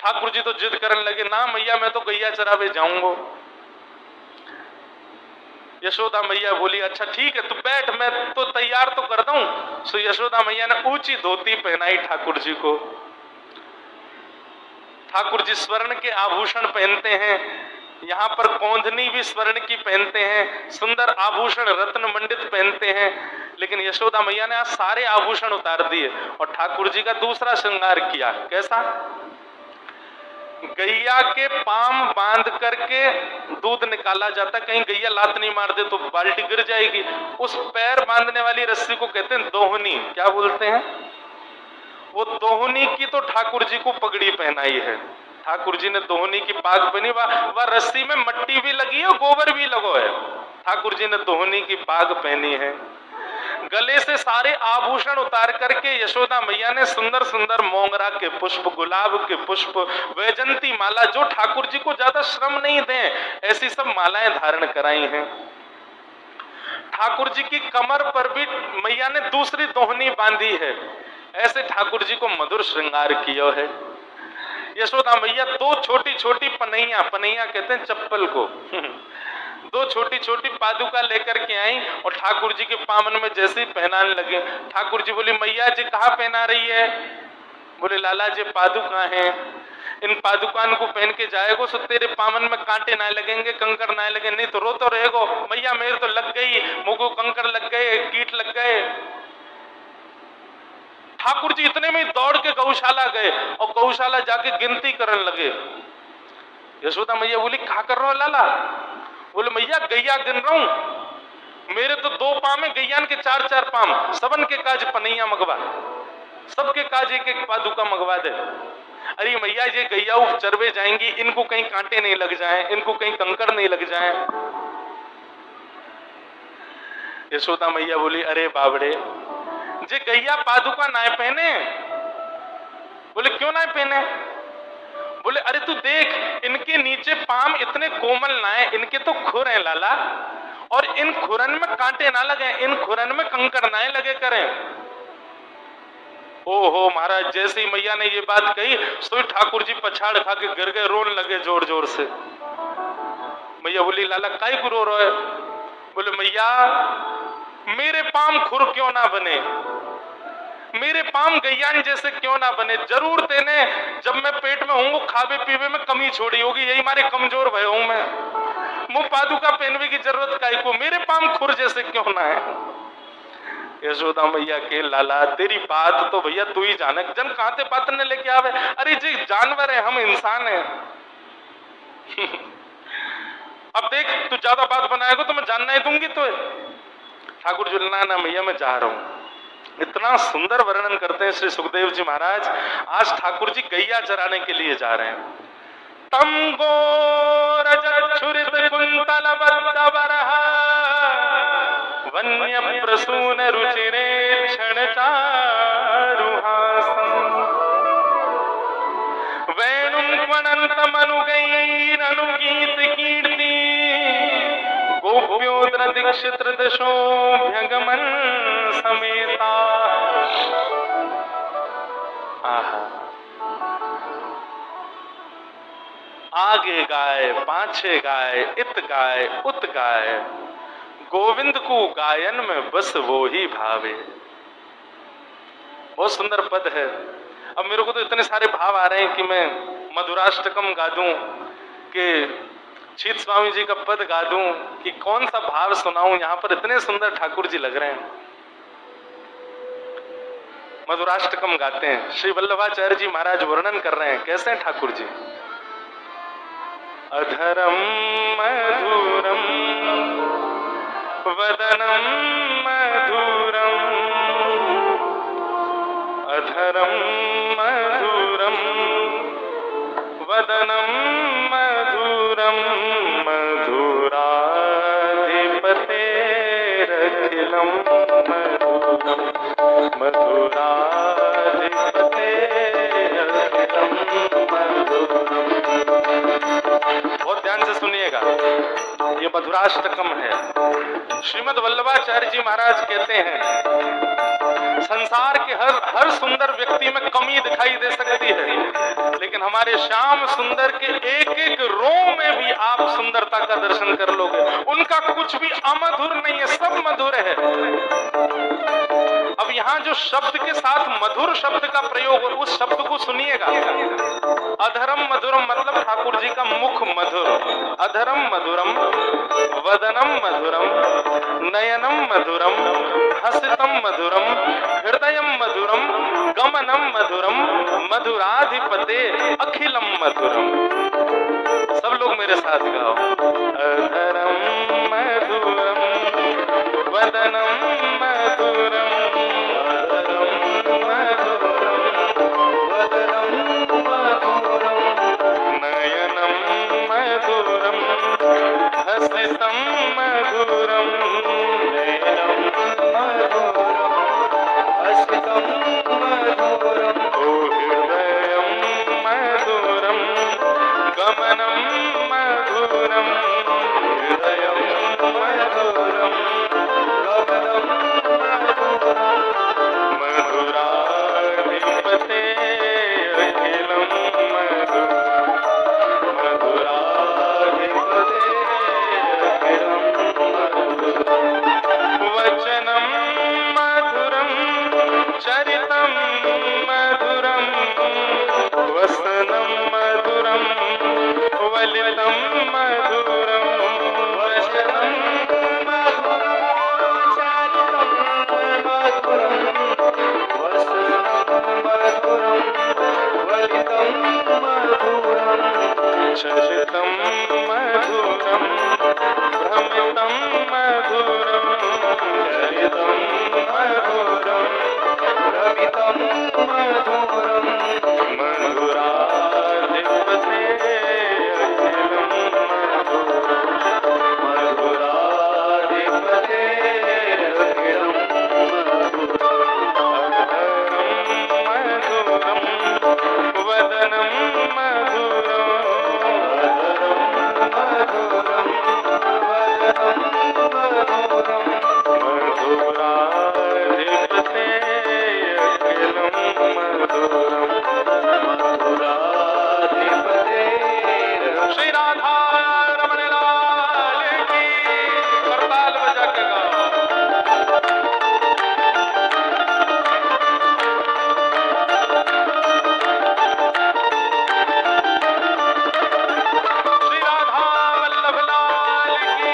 ठाकुर जी तो जिद करने लगे, ना मैया मैं तो गैया चरावे जाऊंगा। यशोदा मैया बोली, अच्छा ठीक है तू बैठ, मैं तो तैयार तो करता हूं। सो यशोदा मैया ने ऊंची धोती पहनाई ठाकुर जी को। ठाकुर जी स्वर्ण के आभूषण पहनते हैं, यहाँ पर कौंधनी भी स्वर्ण की पहनते हैं, सुंदर आभूषण रत्न मंडित पहनते हैं। लेकिन यशोदा मैया ने आज सारे आभूषण उतार दिए और ठाकुर जी का दूसरा श्रृंगार किया। कैसा? गैया के पाम बांध करके दूध निकाला जाता, कहीं गैया लात नहीं मार दे तो बाल्टी गिर जाएगी। उस पैर बांधने वाली रस्सी को कहते हैं दोहनी। क्या बोलते हैं? वो दोहनी की तो ठाकुर जी को पगड़ी पहनाई है। ठाकुर जी ने दोहनी की पाग पहनी, वह रस्सी में मट्टी भी लगी है, गोबर भी लगो है। ठाकुर जी ने दोहनी की पाग पहनी है। गले से सारे आभूषण उतार करके यशोदा मैया ने सुंदर सुंदर मोंगरा के पुष्प, गुलाब के पुष्प, वैजंती माला, जो ठाकुर जी को ज्यादा श्रम नहीं दें ऐसी सब मालाएं धारण कराई हैं। ठाकुर जी की कमर पर भी मैया ने दूसरी दोहनी बांधी है। ऐसे ठाकुर जी को मधुर श्रृंगार किया है। यशोदा मैया दो छोटी छोटी पनैया, पनैया कहते हैं चप्पल को, दो छोटी छोटी पादुका लेकर के आई और ठाकुर जी के पामन में जैसे ही पहनाने लगे। ठाकुर जी बोली, मैया जी कहाँ पहना रही है? बोले, लाला जी पादुका हैं, इन पादुकान को पहन के जाएगो सो तेरे पामन में कांटे ना लगेंगे, कंकर ना लगे, नहीं तो रो तो रहेगो। मैया मेरे तो लग गई, मुझको कंकर लग गए, कीट लग गए। ठाकुर जी इतने में दौड़ के गौशाला गए और गौशाला जाके गिनती करने लगे। यशोदा मैया बोली, क्या कर रहे हो लाला? बोले, मैया गैया गिन रहा हूं, मेरे तो 2 पाम है, गैयान के 4-4 पाम, सबन के काज पनैया मंगवा, सबके काज एक एक पादुका मंगवा दे। अरे मैया ये गैया चरवे जाएंगी, इनको कहीं कांटे नहीं लग जाएं, इनको कहीं कंकर नहीं लग जाएं। यशोदा मैया बोली, अरे बाबड़े जे गैया पादुका ना पहने। बोले, क्यों ना पहने? बोले, अरे तू देख इनके नीचे पाम इतने कोमल ना है, इनके तो खुर हैं लाला, और इन खुरन में कांटे ना लगे, इन खुरन में कंकर ना लगे करें। ओहो महाराज, जैसे ही मैया ने ये बात कही तो ठाकुर जी पछाड़ खा के गिर गए, रोने लगे जोर जोर से। मैया बोली, लाला काहे को रो रहे? बोले, मैया मेरे पाम खुर क्यों ना बने, मेरे पाम गैयान जैसे क्यों ना बने? जरूर तेने जब मैं पेट में हूँ खावे पीवे में कमी छोड़ी होगी, यही मारे कमजोर भय हूं मैं, मुंह पादुका पहनने की जरूरत काहे को, मेरे पाम खुर जैसे क्यों ना है? यशोदा मैया के, लाला तेरी बात तो भैया तू ही जाने, जन कहां ते बात ने लेके आवे। अरे जी जानवर है, हम इंसान है। अब देख तू ज्यादा बात बनाएगा तो मैं जानना ही दूंगी तो। ठाकुर जी, ना मैया मैं जा रहा हूं। इतना सुंदर वर्णन करते हैं श्री सुखदेव जी महाराज। आज ठाकुर जी गैया चराने के लिए जा रहे हैं। तम गोरजच्छुरित कुंतल बद्ध बरहा वन्य प्रसून रुचिरे क्षण चारुहासम वेणुं क्वनन्तमनुगैरनुगीत कीर्ति गोप्योद्र दीक्षित दशोभ्यगमन समेता। आगे गाय, पाछे गाय, इत गाय, उत गाय, गोविंद को गायन में बस वो ही भावे। बहुत सुंदर पद है। अब मेरे को तो इतने सारे भाव आ रहे हैं कि मैं मधुराष्टकम गा दूं, कि शीत स्वामी जी का पद गा दूं, कि कौन सा भाव सुनाऊं। यहाँ पर इतने सुंदर ठाकुर जी लग रहे हैं। मधुराष्टकम गाते हैं। श्री वल्लभाचार्य जी महाराज वर्णन कर रहे हैं, कैसे हैं ठाकुर जी। अधरम मधुरम वदनम मधुरम, अधरम मधुरम वदनम मधुरम, मधुराधिपतेरखिलम मधुरम, मधुराधिपतेरखिलम मधुरम। बहुत ध्यान से सुनिएगा, ये मधुराष्टकम है। श्रीमद् वल्लभाचार्य जी महाराज कहते हैं, संसार के हर सुंदर व्यक्ति में कमी दिखाई दे सकती है, लेकिन हमारे श्याम सुंदर के एक एक रोम में भी आप सुंदरता का दर्शन कर लोगे। उनका कुछ भी अमधुर नहीं है, सब मधुर है। अब यहाँ जो शब्द के साथ मधुर शब्द का प्रयोग हो, उस शब्द को सुनिएगा। अधरम मधुरम मतलब ठाकुर जी का मुख मधुर। अधरम मधुरम, वदनम मधुरम, नयनम मधुरम, हसितम मधुरम, हृदयम मधुरम, गमनम मधुरम, मधुराधिपते अखिलम मधुरम। सब लोग मेरे साथ गाओ। अधरम मधुरम, वदनम मधुरम, अधरम मधुरम, वदनम मधुरम, नयनम मधुरम, हसितम मधुरम, नयनम मधुरम, हसितम मधुरम, हृदयम मधुरम, गमनम मधुरम, हृदयम मधुरम, गमनम मधुरम, मधुराधिपते अखिलम मधुरम, मधुराधिपते अखिलम मधुरम, वचनम मधुरम, चरितम मधुरम, वसनम मधुरम, वलितम मधुरम, वचनम मधुरम, चरितम मधुरम, वसनम मधुरम, वलितम मधुरम, चरितम मधुरम, भ्रमितम मधुरम, चरितम मधुरम, भ्रमितम मधुरम, मधुराधिपते अखिलम मधुरम, मधुराधिपते अखिलम मधुरम, वदनम मधुरम, अधरम मधुरम, वदनम मधुरम, मधुराधिपते अखिलम मधुरम, मधुराधिपते। श्री राधा रमण लाल की। करताल बजा के गाओ। श्री राधा वल्लभ लाल की।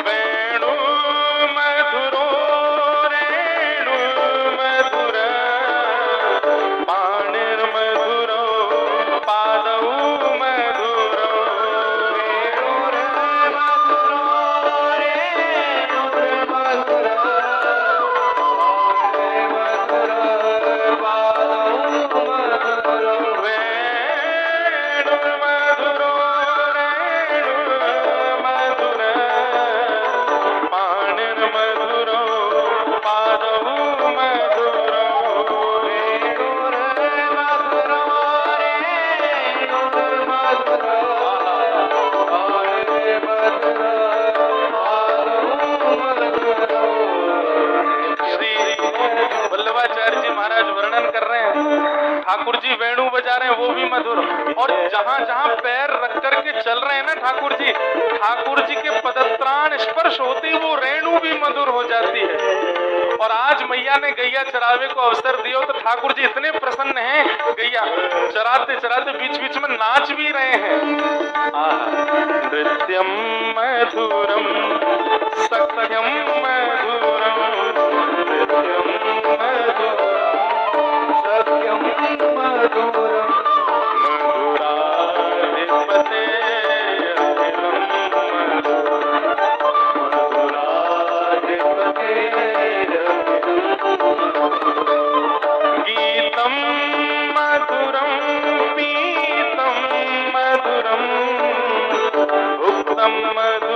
वेणु मधुरो रेणु मधुर, पाणिर्मधुरो पादौ मधुरो, वेणुर्मधुरो रेणुर्मधुर, पाणिर्मधुरो पादौ मधुरो, वेणुर्मधुरो रेणुर्मधुर, पाणिर्मधुरो पादौ मधुरो, वेणुर्मधुरो रेणुर्मधुर, पाणिर्मधुरो पादौ मधुरो। श्री वल्लभाचार्य जी महाराज वर्णन कर रहे हैं, ठाकुर जी वेणु बजा रहे हैं, वो भी मधुर। और जहां जहां पैर रख करके चल रहे हैं ना ठाकुर जी के पदत्राण स्पर्श होते ही वो रेणु भी मधुर हो जाती है। और आज मैया ने गैया चरावे को अवसर दिया तो ठाकुर जी इतने प्रसन्न हैं, गैया चराते चराते बीच बीच में नाच भी रहे हैं। नृत्यम मधुरम, सत्यम मधुरम, नृत्यम मधुरम, सत्यम मधुरम, मधुराधिपते अखिलम मधुरम, मधुराधिपते अखिलम। गीतम मधुरम, पीतम मधुरम, भुक्तम मधुरम,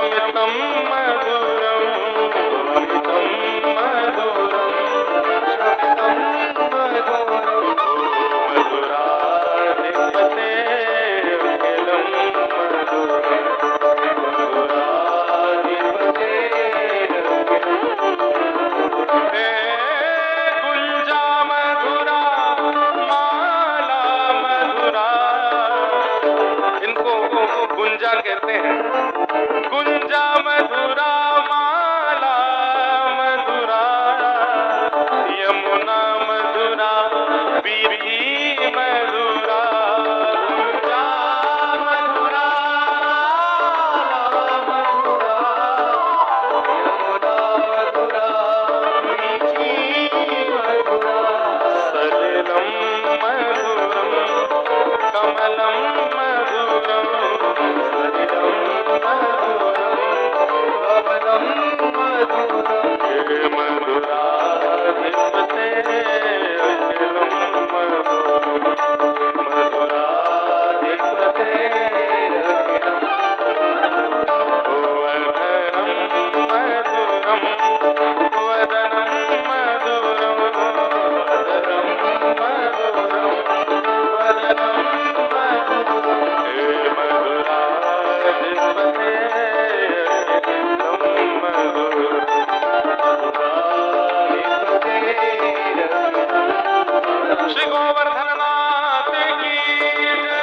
अमितम मधुरम अमितम मधुरम शब्दम मधुरम मधुराधिपते अखिलम मधुरम मधुराधिपते हे गुंजा मधुरा माला मधुरा, इनको गुंजा कहते हैं। गुंजा मधुरा माला मधुरा यमुना मधुरा बीबी मधुरा गुंजा मधुरा मधुरा यमुना मधुरा बीबी मधुरा सलिलम मधुरम कमलम मधुरम सलिलम मधुरम कमलम मधुरम हे मधुराधिपते अखिलम मधुरम मधुराधिपते अखिलम वदनम मधुरम वदनम मधुरम वदनम मधुरम वदनम मधुरम हे मधुराधिपते अखिलम मधुरम मधुराधिपते अखिलम। श्री गोवर्धन नाथ की जय।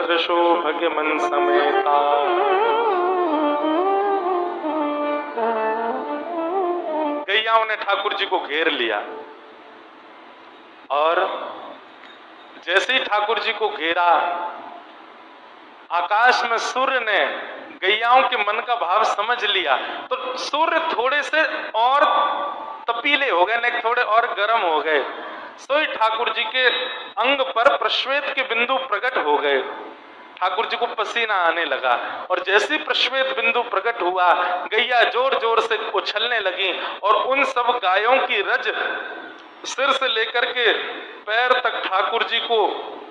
दृशो भगमन समेता गैयाओं ने ठाकुर जी को घेर लिया और जैसे ही ठाकुर जी को घेरा, आकाश में सूर्य ने गैयाओं के मन का भाव समझ लिया, तो सूर्य थोड़े से और तपीले हो गए, नहीं थोड़े और गर्म हो गए। सोई ठाकुर जी के अंग पर प्रश्वेत के बिंदु प्रकट हो गए। ठाकुर जी को पसीना आने लगा और जैसे प्रश्वेत बिंदु प्रकट हुआ, गैया जोर जोर से उछलने लगी और उन सब गायों की रज सिर से लेकर के पैर तक ठाकुर जी को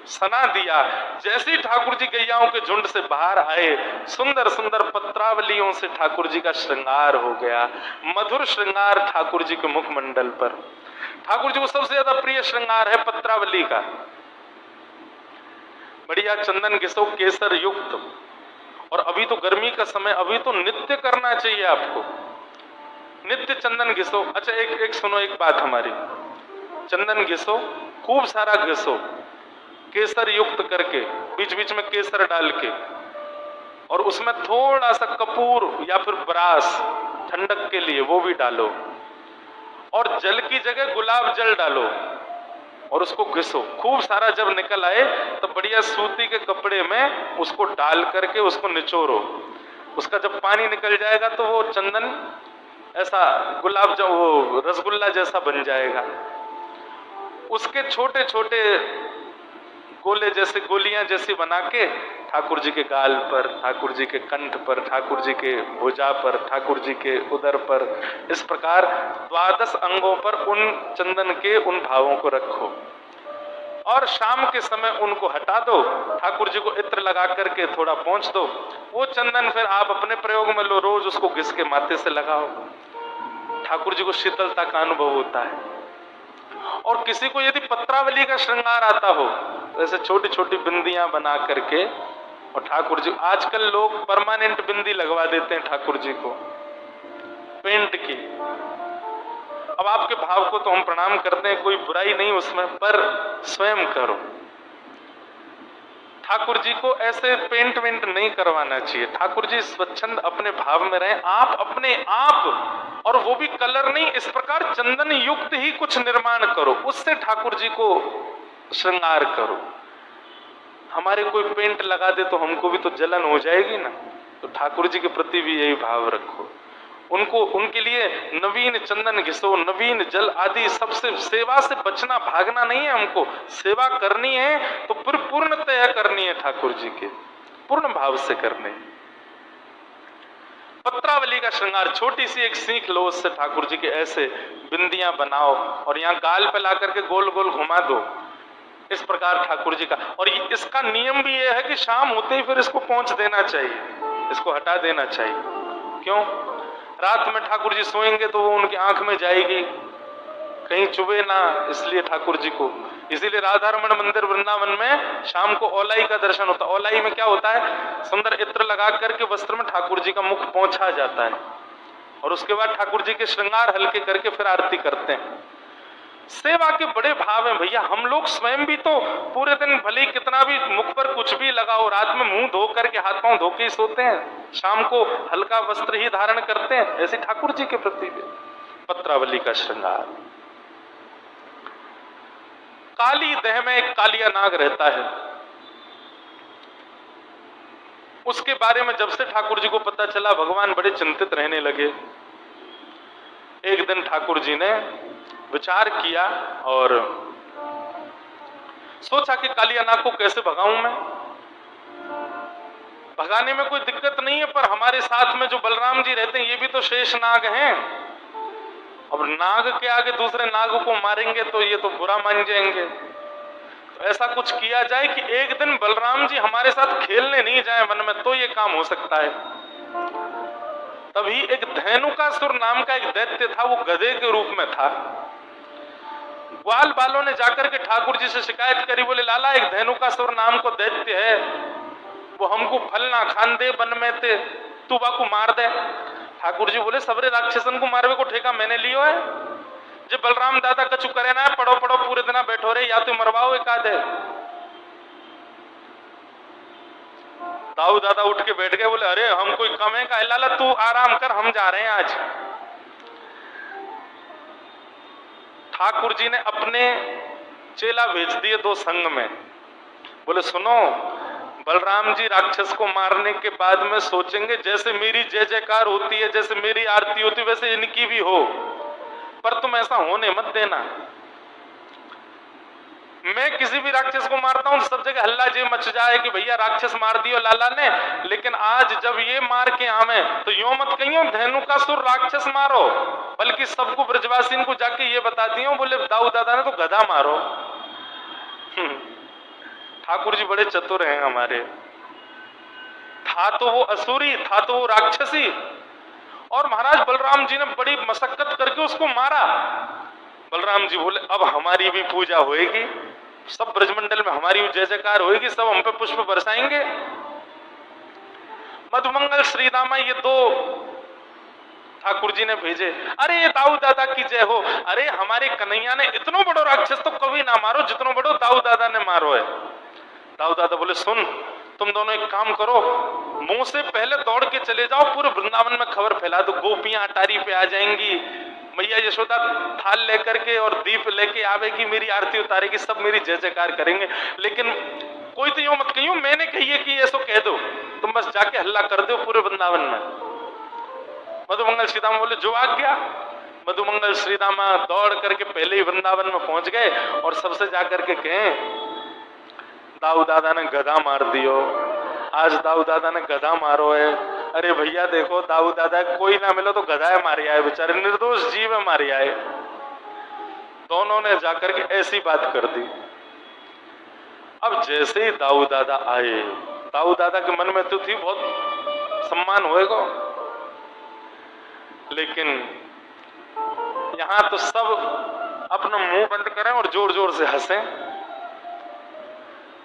सना दिया। जैसे ही ठाकुर जी गैयाओं के झुंड से बाहर आए, सुंदर सुंदर पत्रावलियों से ठाकुर जी का श्रृंगार हो गया। मधुर श्रृंगार ठाकुर जी के मुखमंडल पर। ठाकुर जी को सबसे ज्यादा प्रिय श्रृंगार है पत्रावली का। बढ़िया चंदन घिसो केसर युक्त, और अभी तो गर्मी का समय, अभी तो नित्य करना चाहिए आपको, नित्य चंदन घिसो। अच्छा एक सुनो, एक बात हमारी, चंदन घिसो, खूब सारा घिसो, केसर युक्त करके, बीच बीच में केसर डाल के, और उसमें थोड़ा सा कपूर या फिर ब्रास ठंडक के लिए वो भी डालो, और जल की जगह गुलाब जल डालो और उसको घिसो खूब सारा। जब निकल आए तो बढ़िया सूती के कपड़े में उसको डाल करके उसको निचोरो। उसका जब पानी निकल जाएगा तो वो चंदन ऐसा गुलाब जो वो रसगुल्ला जैसा बन जाएगा। उसके छोटे छोटे गोले जैसे, गोलियां जैसी बना के ठाकुर जी के गाल पर, ठाकुर जी के कंठ पर, ठाकुर जी के भुजा पर, ठाकुर जी के उदर पर, इस प्रकार 12 अंगों पर उन चंदन के उन भावों को रखो और शाम के समय उनको हटा दो। ठाकुर जी को इत्र लगा करके थोड़ा पोंछ दो। वो चंदन फिर आप अपने प्रयोग में लो, रोज उसको घिस के माथे से लगाओ। ठाकुर जी को शीतलता का अनुभव होता है। और किसी को यदि पत्रावली का श्रृंगार आता हो तो ऐसे छोटी छोटी बिंदियां बना करके, और ठाकुर जी, आजकल लोग परमानेंट बिंदी लगवा देते हैं ठाकुर जी को पेंट की। अब आपके भाव को तो हम प्रणाम करते हैं, कोई बुराई नहीं उसमें, पर स्वयं करो। ठाकुर जी को ऐसे पेंट वेंट नहीं करवाना चाहिए। ठाकुर जी स्वच्छंद अपने भाव में रहे, आप अपने आप, और वो भी कलर नहीं, इस प्रकार चंदन युक्त ही कुछ निर्माण करो, उससे ठाकुर जी को श्रृंगार करो। हमारे कोई पेंट लगा दे तो हमको भी तो जलन हो जाएगी ना। तो ठाकुर जी के प्रति भी यही भाव रखो। उनको, उनके लिए नवीन चंदन घिसो, नवीन जल आदि सबसे। सेवा से बचना, भागना नहीं है हमको, सेवा करनी है तो फिर पूर्णतया करनी है, ठाकुर जी के पूर्ण भाव से करने। पत्रावली का श्रृंगार, छोटी सी एक सीख लो, उससे ठाकुर जी के ऐसे बिंदियां बनाओ और यहाँ गाल पे ला करके गोल गोल घुमा दो, इस प्रकार ठाकुर जी का। और इसका नियम भी यह है कि शाम होते ही फिर इसको पोंछ देना चाहिए, इसको हटा देना चाहिए। क्यों? रात में ठाकुर जी सोएंगे तो वो उनकी आंख में जाएगी, कहीं चुभे ना, इसलिए ठाकुर जी को। इसीलिए राधारमण मंदिर वृंदावन में शाम को औलाई का दर्शन होता है। औलाई में क्या होता है, सुंदर इत्र लगा करके वस्त्र में ठाकुर जी का मुख पोंछा जाता है और उसके बाद ठाकुर जी के श्रृंगार हल्के करके फिर आरती करते हैं। सेवा के बड़े भाव हैं भैया। हम लोग स्वयं भी तो पूरे दिन भले कितना भी मुख पर कुछ भी लगाओ, रात में मुंह धो करके, हाथ पांव धो के ही सोते हैं, शाम को हल्का वस्त्र ही धारण करते हैं। ऐसे ठाकुर जी के प्रति भी पत्रावली का श्रृंगार। काली देह में एक कालिया नाग रहता है, उसके बारे में जब से ठाकुर जी को पता चला, भगवान बड़े चिंतित रहने लगे। एक दिन ठाकुर जी ने विचार किया और सोचा कि कालिया नाग को कैसे भगाऊं मैं। भगाने में कोई दिक्कत नहीं है, पर हमारे साथ में जो बलराम जी रहते हैं ये भी तो शेष नाग हैं। अब नाग के आगे दूसरे नाग को मारेंगे तो ये तो बुरा मान जाएंगे। तो ऐसा कुछ किया जाए कि एक दिन बलराम जी हमारे साथ खेलने नहीं जाए वन में, तो ये काम हो सकता है। तभी एक धेनुकासुर नाम का एक दैत्य था, वो गधे के रूप में था। ग्वाल बालों ने जाकर के ठाकुर जी से शिकायत करी, बोले लाला एक धेनुकासुर नाम को दैत्य है, वो हमको फल ना खान दे वन में ते, तू बाकू मार दे। ठाकुर जी बोले सबरे राक्षसन को मारवे को ठेका मैंने लियो है, जो बलराम दादा कछु करे ना, पड़ो पड़ो पूरे दिन बैठो रे, या तो मरवाओ एक आधे। दाऊ दादा उठ के बैठ गए, बोले अरे हम कोई कम है का, लाला तू आराम कर, हम जा रहे हैं आज। ठाकुर जी ने अपने चेला भेज दिए 2 संग में, बोले सुनो, बलराम जी राक्षस को मारने के बाद में सोचेंगे जैसे मेरी जय जयकार होती है, जैसे मेरी आरती होती है, वैसे इनकी भी हो, पर तुम ऐसा होने मत देना। मैं किसी भी राक्षस को मारता हूं सब जगह हल्ला जे मच जाए कि भैया राक्षस मार दियो लाला ने, लेकिन आज जब ये मार के आवे तो यो मत कहियो धेनु का सुर राक्षस मारो, बल्कि सबको ब्रजवासी को जाके ये बता दियो बोले दाऊ दादा ने तो गधा मारो। ठाकुर जी बड़े चतुर हैं हमारे। था तो वो असुरी, था तो वो राक्षसी, और महाराज बलराम जी ने बड़ी मशक्कत करके उसको मारा। बलराम जी बोले अब हमारी भी पूजा होएगी, सब ब्रजमंडल में हमारी जय जयकार होएगी, सब हम पे पुष्प बरसाएंगे। मधुमंगल श्रीदामा ये 2 ठाकुर जी ने भेजे, अरे ये दाऊ दादा की जय हो, अरे हमारे कन्हैया ने इतना बड़ो राक्षस तो कभी ना मारो जितना बड़ो दाऊ दादा ने मारो है। दाऊ दादा बोले सुन, तुम दोनों एक काम करो, मुंह से पहले दौड़ के चले जाओ, पूरे वृंदावन में खबर फैला दो, गोपियां अटारी पे आ जाएंगी, मैया यशोदा थाल लेकर के और दीप लेके आवेगी, मेरी आरती उतारेगी, सब मेरी जय जयकार करेंगे, लेकिन कोई तो यूं मत कहियो मैंने कही है कि ऐसो कह दो, तुम बस जाके हल्ला कर दो पूरे वृंदावन में। मधुमंगल श्रीदामा बोले जो आज्ञा। मधुमंगल श्रीदामा दौड़ करके पहले ही वृंदावन में पहुंच गए और सबसे जाकर के कहें दाऊ दादा ने गधा मार दियो, आज दाऊ दादा ने गधा मारो है। अरे भैया देखो दाऊ दादा कोई ना मिलो तो गधा है मारी आए, बेचारे निर्दोष जीव है मारी आए। दोनों ने जाकर के ऐसी बात कर दी। अब जैसे ही दाऊ दादा आए, दाऊ दादा के मन में तो थी बहुत सम्मान होएगा, लेकिन यहां तो सब अपना मुंह बंद करें और जोर जोर से हंसें।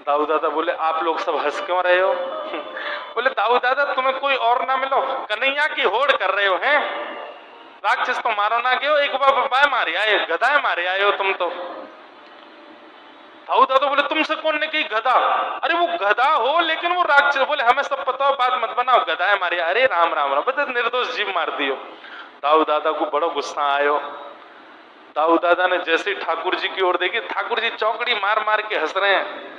दाऊ दादा बोले आप लोग सब हंस क्यों रहे हो? बोले दाऊ दादा तुम्हें कोई और ना मिलो, कन्हैया की होड़ कर रहे हो हैं, राक्षस तो मारो ना गयो, एक बार मारे आए, गधा मारे आए हो तुम तो। दाऊ दादा बोले तुमसे कौन ने कही गधा? अरे वो गधा हो लेकिन वो राक्षस। बोले हमें सब पता हो, बात मत बनाओ, गधा है मारे। अरे राम राम राम, बता निर्दोष जीव मार दियो। दाऊ दादा को बड़ा गुस्सा आयो। दाऊ दादा ने जैसे ठाकुर जी की ओर देखी, ठाकुर जी चौकड़ी मार मार के हंस रहे हैं।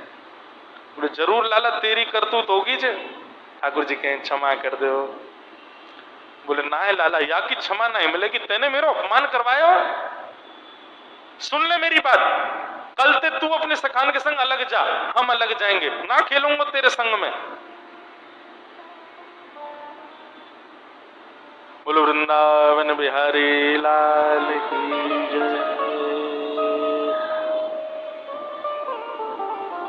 बोले जरूर लाला तेरी करतूत होगी जे। ठाकुर जी कहें क्षमा कर दो। बोले ना है लाला, या की क्षमा नहीं मिलेगी, तेने मेरा अपमान करवाया। सुन ले मेरी बात, कल ते तू अपने सखान के संग अलग जा, हम अलग जाएंगे, ना खेलूंगा तेरे संग में। बोलो वृंदावन बिहारी लाल की जय।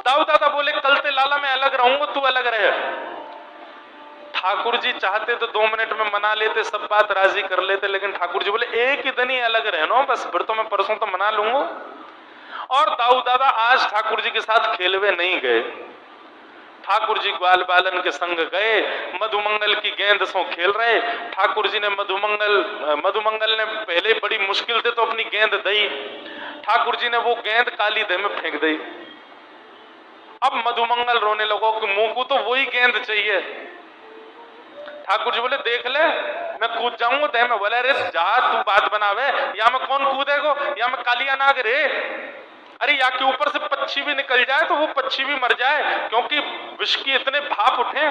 दाऊ दादा बोले कल ते लाला मैं अलग रहूंगा, तू अलग रहे। ठाकुर जी चाहते तो 2 मिनट में मना लेते, सब बात राजी कर लेते, लेकिन ठाकुर जी बोले एक ही दिन ही अलग रहना, बस फिर तो मैं परसों तो मना लूंगा। और दाऊ दादा आज ठाकुर जी के साथ खेलवे नहीं गए। ठाकुर जी ग्वाल बालन के संग गए, मधुमंगल की गेंद सो खेल रहे। ठाकुर जी ने मधुमंगल ने पहले बड़ी मुश्किल से तो अपनी गेंद दी, ठाकुर जी ने वो गेंद काली दह में फेंक दी। अब मधुमंगल रोने लगो कि मुंह को तो वही गेंद चाहिए। ठाकुर जी बोले देख ले मैं कूद जाऊंगा दह में। बोले अरे जा तू बात बनावे, या मैं कौन कूदेगो, या मैं कालिया नाग रे। अरे या के ऊपर से पक्षी भी निकल जाए तो वो पक्षी भी मर जाए, क्योंकि विष की इतने भाप उठे।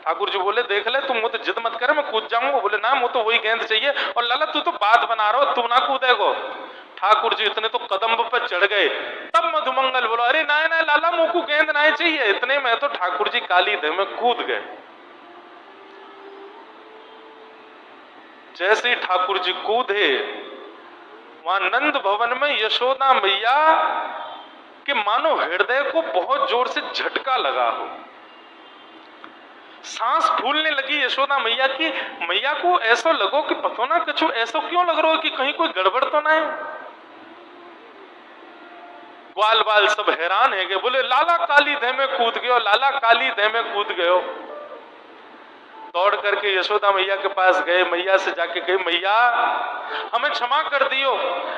ठाकुर जी बोले देख ले तुम मुझे जिद मत करे, मैं कूद जाऊंगा। बोले ना मुझे तो वही गेंद चाहिए। और लाला तू तो बात बना रहा हो, तू ना कूदेगो। ठाकुर जी इतने तो कदम पर चढ़ गए। तब मधुमंगल बोला अरे ना ना लाला मुंह को गेंद ना चाहिए। इतने में तो ठाकुर जी काली दह में कूद गए। जैसे ठाकुर जी कूदे, वहां नंद भवन में यशोदा मैया के मानो हृदय को बहुत जोर से झटका लगा हो। सांस फूलने लगी यशोदा मैया की। मैया को ऐसा लगो कि पता ना कुछ ऐसा क्यों लग रहा हो कि कहीं कोई गड़बड़ तो ना है। ग्वाल बाल सब हैरान है, बोले लाला काली दह में कूद गयो, लाला काली दह में कूद गयो। दौड़ करके यशोदा मैया के पास गए, मैया से जाके कहे मैया हमें क्षमा कर दियो,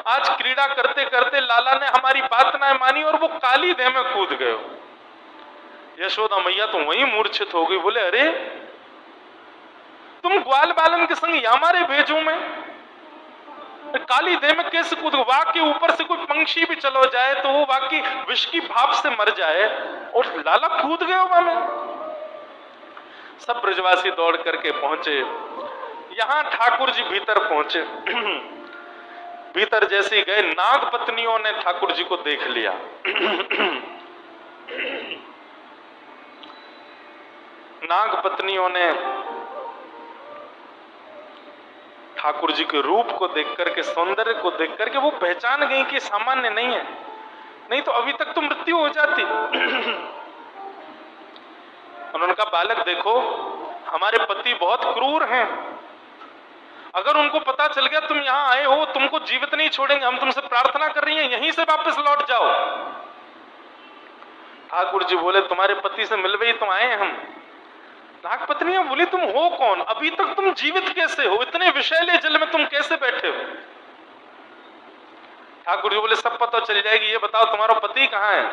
आज क्रीड़ा करते करते लाला ने हमारी बात ना मानी और वो काली दह में कूद गयो। यशोदा मैया तो वहीं मूर्छित हो गई। बोले अरे तुम ग्वाल बालन के संग या मारे भेजू मैं? काली देह में कैसे कूद, वाक के ऊपर से कोई पंक्षी भी चलो जाए तो वो वाकई विष की भाप से मर जाए, और लाला कूद गए वहां में। सब ब्रजवासी दौड़ करके पहुंचे। यहां ठाकुर जी भीतर पहुंचे। भीतर जैसे ही गए, नाग पत्नियों ने ठाकुर जी को देख लिया। नाग पत्नियों ने ठाकुर जी के रूप को देख करके, सौंदर्य को देख करके वो पहचान गई कि सामान्य नहीं है, नहीं तो अभी तक तो मृत्यु हो जाती। उन्होंने कहा, बालक देखो, हमारे पति बहुत क्रूर हैं, अगर उनको पता चल गया तुम यहां आए हो, तुमको जीवित नहीं छोड़ेंगे, हम तुमसे प्रार्थना कर रही हैं यहीं से वापस लौट जाओ। ठाकुर जी बोले, तुम्हारे पति से मिलवे ही तो आए हैं हम। नाग पत्नियां बोली, तुम हो कौन, अभी तक तुम जीवित कैसे हो, इतने विषैले जल में तुम कैसे बैठे हो? ठाकुर जी बोले, सब पता चल जाएगी, ये बताओ तुम्हारा पति कहाँ है?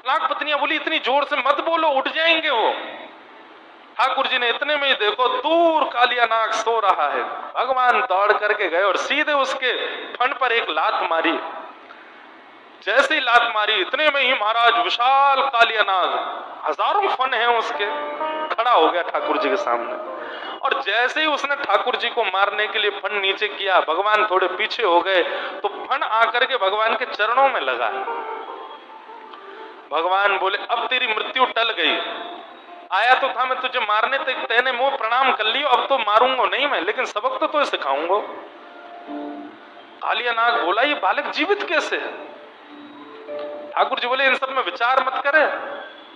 नाग पत्नियां बोली, इतनी जोर से मत बोलो, उठ जाएंगे वो। ठाकुर जी ने इतने में ही देखो दूर कालिया नाग सो रहा है। भगवान दौड़ करके गए और सीधे उसके फन पर एक लात मारी। जैसे ही लात मारी, इतने में ही महाराज विशाल कालिया नाग, हजारों फन हैं उसके, खड़ा हो गया ठाकुर जी के सामने। और जैसे ही उसने ठाकुर जी को मारने के लिए फन नीचे किया, भगवान थोड़े पीछे हो गए तो फन आकर के भगवान के चरणों में लगा। भगवान बोले, अब तेरी मृत्यु टल गई, आया तो था मैं तुझे मारने, तेने मुंह प्रणाम कर लियो, अब तो मारूंगा नहीं मैं, लेकिन सबक तो सिखाऊंगा। कालिया नाग बोला, ये बालक जीवित कैसे है? ठाकुर जी बोले, इन सब में विचार मत करे।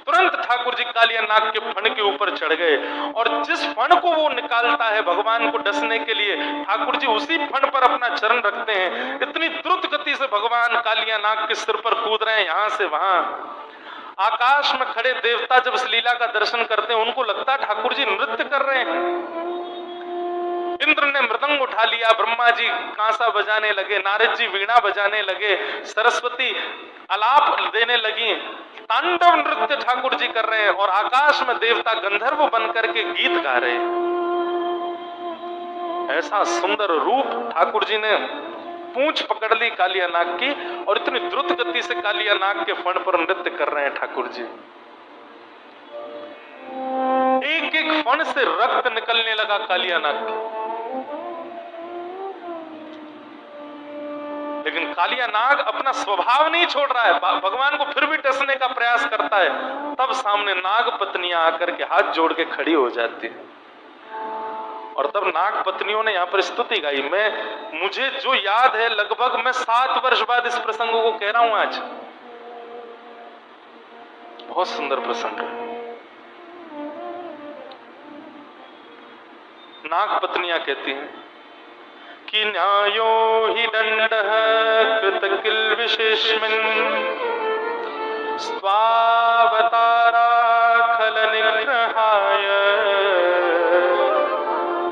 तुरंत ठाकुर जी कालिया नाग के फण के ऊपर चढ़ गए, और जिस फण को वो निकालता है भगवान को डसने के लिए, ठाकुर जी उसी फण पर अपना चरण रखते हैं। इतनी द्रुत गति से भगवान कालिया नाग के सिर पर कूद रहे हैं, यहां से वहां। आकाश में खड़े देवता जब इस लीला का दर्शन करते हैं, उनको लगता है ठाकुर जी नृत्य कर रहे हैं। इंद्र ने मृदंग उठा लिया, ब्रह्मा जी कांसा बजाने लगे, नारद जी वीणा बजाने लगे, सरस्वती आलाप देने लगी, तांडव नृत्य ठाकुर जी कर रहे हैं, और आकाश में देवता गंधर्व बन करके गीत गा रहे हैं। ऐसा सुंदर रूप ठाकुर जी ने पूंछ पकड़ ली कालिया नाग की, और इतनी द्रुत गति से कालिया नाग के फण पर नृत्य कर रहे हैं ठाकुर जी। एक एक फण से रक्त निकलने लगा कालिया नाग की, लेकिन कालिया नाग अपना स्वभाव नहीं छोड़ रहा है, भगवान को फिर भी डसने का प्रयास करता है। तब सामने नाग पत्नियां आकर के हाथ जोड़ के खड़ी हो जाती है, और तब नाग पत्नियों ने यहां पर स्तुति गाई। मुझे जो याद है, लगभग मैं 7 वर्ष बाद इस प्रसंग को कह रहा हूं आज। बहुत सुंदर प्रसंग है। नाग पत्नियां कहती हैं कि न्यायो हि दंडः कृत किल विशेषमिन् स्वावतारा खल निग्रहाय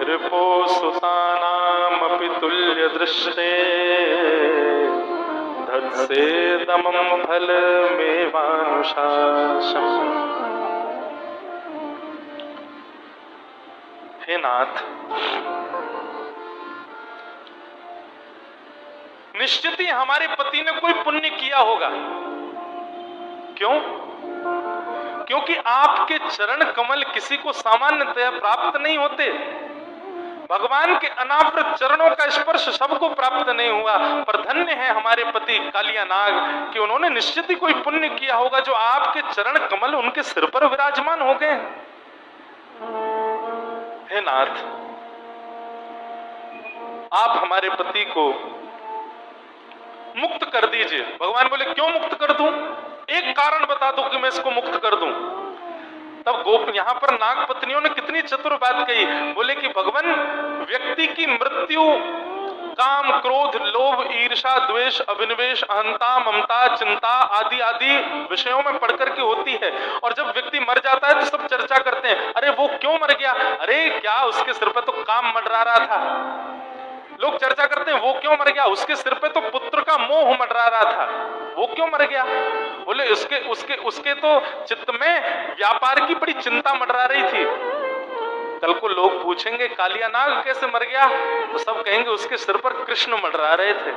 रिपो सुतानामपि तुल्य दृष्टे धत्से दमं फलमेवानुशासनम्। हे नाथ, निश्चित ही हमारे पति ने कोई पुण्य किया होगा। क्यों? क्योंकि आपके चरण कमल किसी को सामान्यतः प्राप्त नहीं होते। भगवान के अनावृत चरणों का स्पर्श सबको प्राप्त नहीं हुआ, पर धन्य है हमारे पति कालिया नाग कि उन्होंने निश्चित ही कोई पुण्य किया होगा, जो आपके चरण कमल उनके सिर पर विराजमान हो गए। हे नाथ, आप हमारे पति को मुक्त कर दीजिए। भगवान बोले, क्यों मुक्त कर दूं? एक कारण बता दो कि मैं इसको मुक्त कर दूं। तब यहां पर नाग पत्नियों ने कितनी चतुर बात कही। बोले कि भगवान, व्यक्ति की मृत्यु काम, क्रोध, लोभ, ईर्षा, द्वेष, अभिनिवेश, अहंता, ममता, चिंता आदि आदि विषयों में पढ़ करके होती है। और जब व्यक्ति मर जाता है तो सब चर्चा करते हैं, अरे वो क्यों मर गया? अरे क्या उसके सिर पे तो काम मंडरा रहा था। लोग चर्चा करते हैं, वो क्यों मर गया? उसके सिर पे तो पुत्र का मोह मंडरा रहा था, वो क्यों मर गया? बोले उसके तो चित्त में व्यापार की बड़ी चिंता मंडरा रही थी। कल को लोग पूछेंगे कालिया नाग कैसे मर गया, तो सब कहेंगे उसके सिर पर कृष्ण मंडरा रहे थे।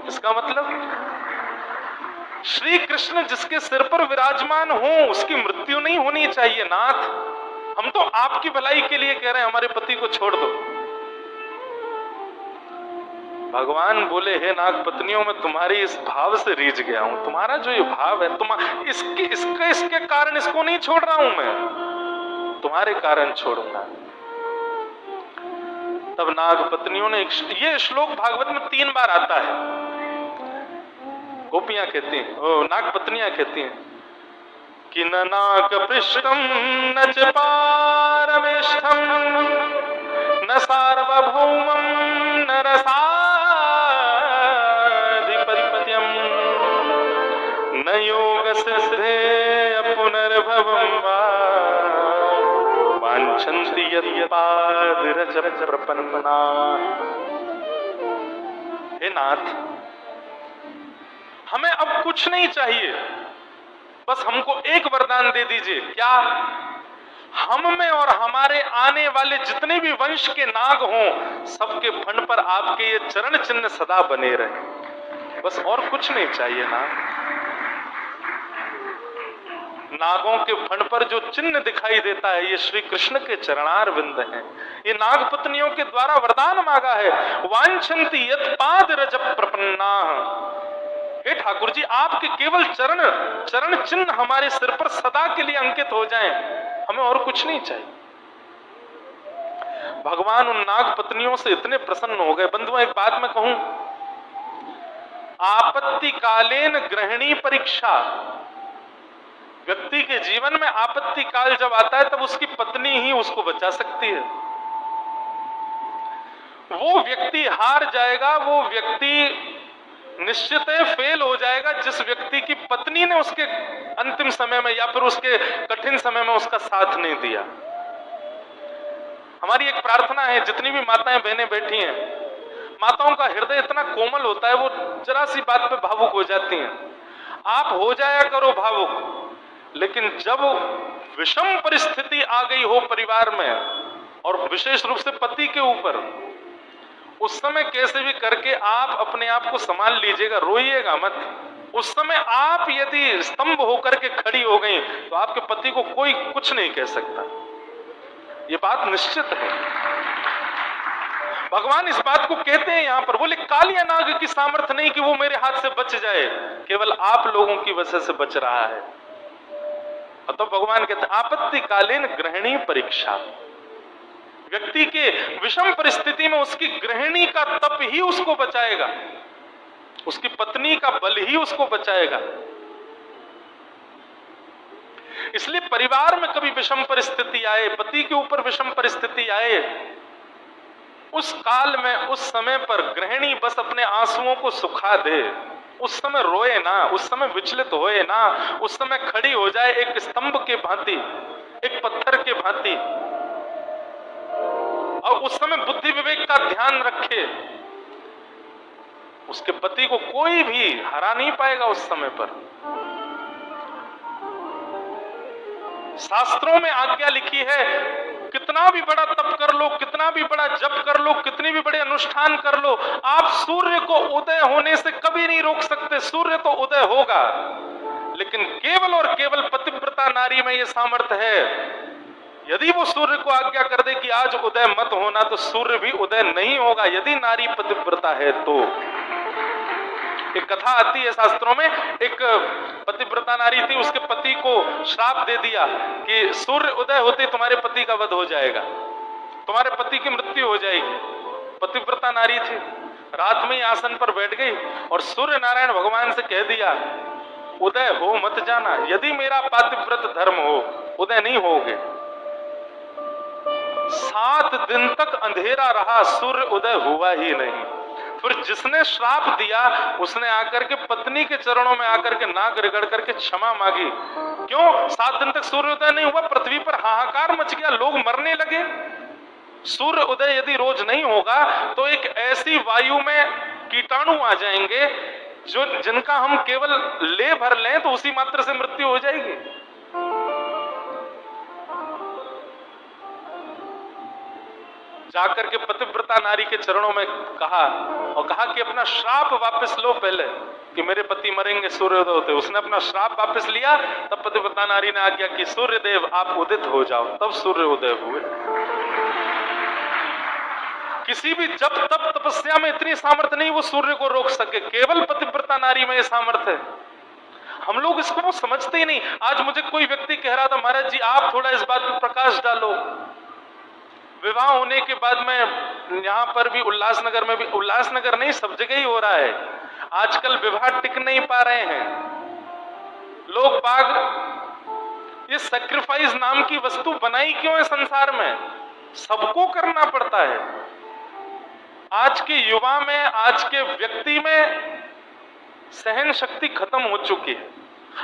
इसका मतलब श्री कृष्ण जिसके सिर पर विराजमान हो उसकी मृत्यु नहीं होनी चाहिए। नाथ, हम तो आपकी भलाई के लिए कह रहे हैं, हमारे पति को छोड़ दो। भगवान बोले, हे नाग पत्नियों, मैं तुम्हारी इस भाव से रीझ गया हूं। तुम्हारा जो ये भाव है, इसके कारण इसको नहीं छोड़ रहा हूं मैं, तुम्हारे कारण छोड़ूंगा। तब नाग पत्नियों ने, ये श्लोक भागवत में 3 बार आता है। गोपियां कहती हैं, नाग पत्नियां कहती हैं कि न नाग पृष्ठम न च पारमेष्ठम न सार्वभौमम न रसाधिपत्यम न योग सिद्धे पुनर्भवम वा वांछन्ति यत्पादरज प्रपन्ना। हे नाथ, हमें अब कुछ नहीं चाहिए, बस हमको एक वरदान दे दीजिए। क्या? हम में और हमारे आने वाले जितने भी वंश के नाग हों, सबके फण पर आपके ये चरण चिन्ह सदा बने रहे, बस और कुछ नहीं चाहिए ना। नागों के फण पर जो चिन्ह दिखाई देता है, ये श्री कृष्ण के चरणार विंद हैं। ये नाग पत्नियों के द्वारा वरदान मांगा है। वांछन्ति यत्पाद रज प्रपन्ना। हे ठाकुर जी, आपके केवल चरण चिन्ह हमारे सिर पर सदा के लिए अंकित हो जाएं, हमें और कुछ नहीं चाहिए। भगवान उन नाग पत्नियों से इतने प्रसन्न हो गए। बंधुओं, एक बात मैं कहूं, आपत्तिकालीन गृहिणी परीक्षा, व्यक्ति के जीवन में आपत्ति काल जब आता है तब उसकी पत्नी ही उसको बचा सकती है। वो व्यक्ति हार जाएगा, वो व्यक्ति निश्चित है फेल हो जाएगा जिस व्यक्ति की पत्नी ने उसके अंतिम समय में या फिर उसके कठिन समय में उसका साथ नहीं दिया। हमारी एक प्रार्थना है, जितनी भी माताएं बहनें बैठी हैं, माताओं का हृदय इतना कोमल होता है, वो जरा सी बात पे भावुक हो जाती हैं। आप हो जाया करो भावुक, लेकिन जब विषम परिस्थिति आ गई हो परिवार में, और विशेष रूप से पति के ऊपर, उस समय कैसे भी करके आप अपने आप को संभाल लीजिएगा, रोइएगा मत। उस समय आप यदि स्तंभ होकर के खड़ी हो गई तो आपके पति को कोई कुछ नहीं कह सकता, ये बात निश्चित है। भगवान इस बात को कहते हैं यहां पर, बोले कालिया नाग की सामर्थ्य नहीं कि वो मेरे हाथ से बच जाए, केवल आप लोगों की वजह से बच रहा है। तो भगवान कहते हैं आपत्तिकालीन गृहिणी परीक्षा, व्यक्ति के विषम परिस्थिति में उसकी गृहिणी का तप ही उसको बचाएगा, उसकी पत्नी का बल ही उसको बचाएगा। इसलिए परिवार में कभी विषम परिस्थिति आए, पति के ऊपर विषम परिस्थिति आए, उस काल में, उस समय पर गृहिणी बस अपने आंसुओं को सुखा दे, उस समय रोए ना, उस समय विचलित होए ना, उस समय खड़ी हो जाए एक स्तंभ के भांति, एक पत्थर के भांति, और उस समय बुद्धि विवेक का ध्यान रखे। उसके पति को कोई भी हरा नहीं पाएगा उस समय पर। शास्त्रों में आज्ञा लिखी है, कितना भी बड़ा तप कर लो, कितना भी बड़ा जप कर लो, कितनी भी बड़े अनुष्ठान कर लो, आप सूर्य को उदय होने से कभी नहीं रोक सकते। सूर्य तो उदय होगा, लेकिन केवल और केवल पतिव्रता नारी में यह सामर्थ्य है, यदि वो सूर्य को आज्ञा कर दे कि आज उदय मत होना, तो सूर्य भी उदय नहीं होगा, यदि नारी पतिव्रता है तो। एक कथा आती है शास्त्रों में, एक पतिव्रता नारी थी, उसके पति को श्राप दे दिया कि सूर्य उदय होते तुम्हारे पति का वध हो जाएगा, तुम्हारे पति की मृत्यु हो जाएगी। पतिव्रता नारी थी, रात में ही आसन पर बैठ गई और सूर्य नारायण भगवान से कह दिया, उदय हो मत जाना, यदि मेरा पातिव्रत धर्म हो, उदय नहीं होगे। 7 दिन तक अंधेरा रहा, सूर्य उदय हुआ ही नहीं। फिर जिसने श्राप दिया उसने आकर के पत्नी के चरणों में आकर के नाक रगड़ करके क्षमा मांगी। क्यों? 7 दिन तक सूर्योदय नहीं हुआ, पृथ्वी पर हाहाकार मच गया, लोग मरने लगे। सूर्य उदय यदि रोज नहीं होगा तो एक ऐसी वायु में कीटाणु आ जाएंगे जो जिनका हम केवल ले भर लें तो उसी मात्र से मृत्यु हो जाएगी। जाकर के पतिव्रता नारी के चरणों में कहा और कहा कि अपना श्राप वापस लो पहले कि मेरे पति मरेंगे सूर्योदय होते। उसने अपना श्राप वापस लिया, तब पतिव्रता नारी ने आज्ञा की सूर्यदेव आप उदित हो जाओ, तब सूर्योदय हुए। किसी भी जब तब तपस्या में इतनी सामर्थ्य नहीं वो सूर्य को रोक सके, केवल पतिव्रता नारी में ये सामर्थ्य है। हम लोग इसको वो समझते ही नहीं। आज मुझे कोई व्यक्ति कह रहा था, महाराज जी आप थोड़ा इस बात पर प्रकाश डालो। विवाह होने के बाद में यहां पर भी उल्लासनगर में भी, उल्लासनगर नहीं सब जगह ही हो रहा है, आजकल विवाह टिक नहीं पा रहे हैं लोग बाग। ये सैक्रिफाइस नाम की वस्तु बनाई क्यों है संसार में? सबको करना पड़ता है। आज के युवा में, आज के व्यक्ति में सहन शक्ति खत्म हो चुकी है।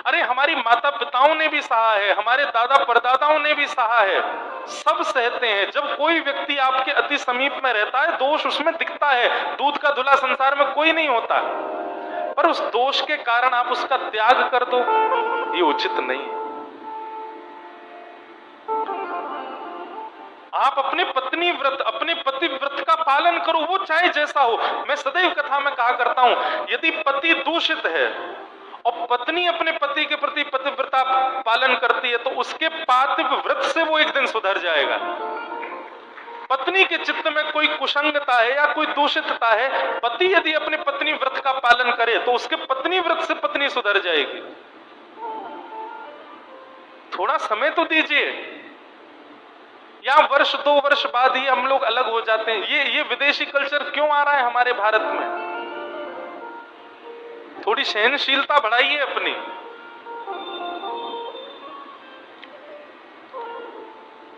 अरे हमारी माता पिताओं ने भी सहा है, हमारे दादा परदादाओं ने भी सहा है, सब सहते हैं। जब कोई व्यक्ति आपके अति समीप में रहता है, दोष उसमें दिखता है, दूध का धुला संसार में कोई नहीं होता, पर उस दोष के कारण आप उसका त्याग कर दो, ये उचित नहीं। आप अपने पत्नी व्रत, अपने पति व्रत का पालन करो, वो चाहे जैसा हो। मैं सदैव कथा में कहा करता हूं, यदि पति दूषित है और पत्नी अपने पति के प्रति पतिव्रता पालन करती है, तो उसके पातिव व्रत से वो एक दिन सुधर जाएगा। पत्नी के चित्त में कोई कुसंगता है या कोई दूषितता है, पति यदि अपनी पत्नी व्रत का पालन करे तो उसके पत्नी व्रत से पत्नी सुधर जाएगी। थोड़ा समय तो दीजिए, या वर्ष 2 वर्ष बाद ही हम लोग अलग हो जाते हैं। ये विदेशी कल्चर क्यों आ रहा है हमारे भारत में? थोड़ी सहनशीलता बढ़ाइए अपनी।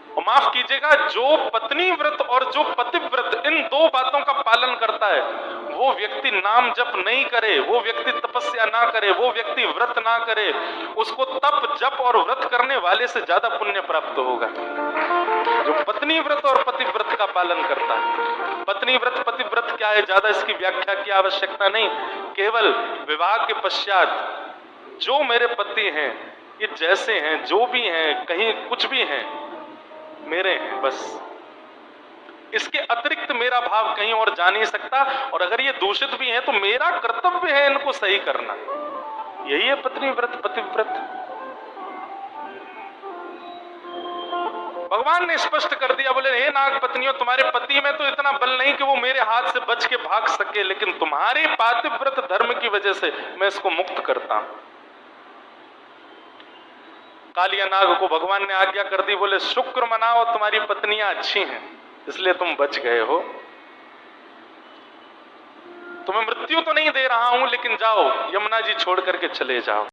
और माफ कीजिएगा, जो पत्नी व्रत और जो पतिव्रत, इन 2 बातों का पालन करता है, वो व्यक्ति नाम जप नहीं करे, वो व्यक्ति तपस्या ना करे, वो व्यक्ति व्रत ना करे, उसको तप जप और व्रत करने वाले से ज्यादा पुण्य प्राप्त होगा जो पत्नी व्रत और पतिव्रत का पालन करता है। पत्नी व्रत पतिव्रत क्या है, ज्यादा इसकी व्याख्या की आवश्यकता नहीं। केवल विवाह के पश्चात जो मेरे पति हैं, ये जैसे हैं, जो भी हैं, कहीं कुछ भी हैं, मेरे हैं बस। इसके अतिरिक्त मेरा भाव कहीं और जा नहीं सकता। और अगर ये दूषित भी हैं तो मेरा कर्तव्य है इनको सही करना। यही है पत्नी व्रत पतिव्रत। भगवान ने स्पष्ट कर दिया, बोले हे नाग पत्नियों, तुम्हारे पति में तो इतना बल नहीं कि वो मेरे हाथ से बच के भाग सके, लेकिन तुम्हारे पातिव्रत धर्म की वजह से मैं इसको मुक्त करता हूं। कालिया नाग को भगवान ने आज्ञा कर दी, बोले शुक्र मनाओ, तुम्हारी पत्नियां अच्छी हैं इसलिए तुम बच गए हो। तुम्हें मृत्यु तो नहीं दे रहा हूं, लेकिन जाओ यमुना जी छोड़ करके चले जाओ।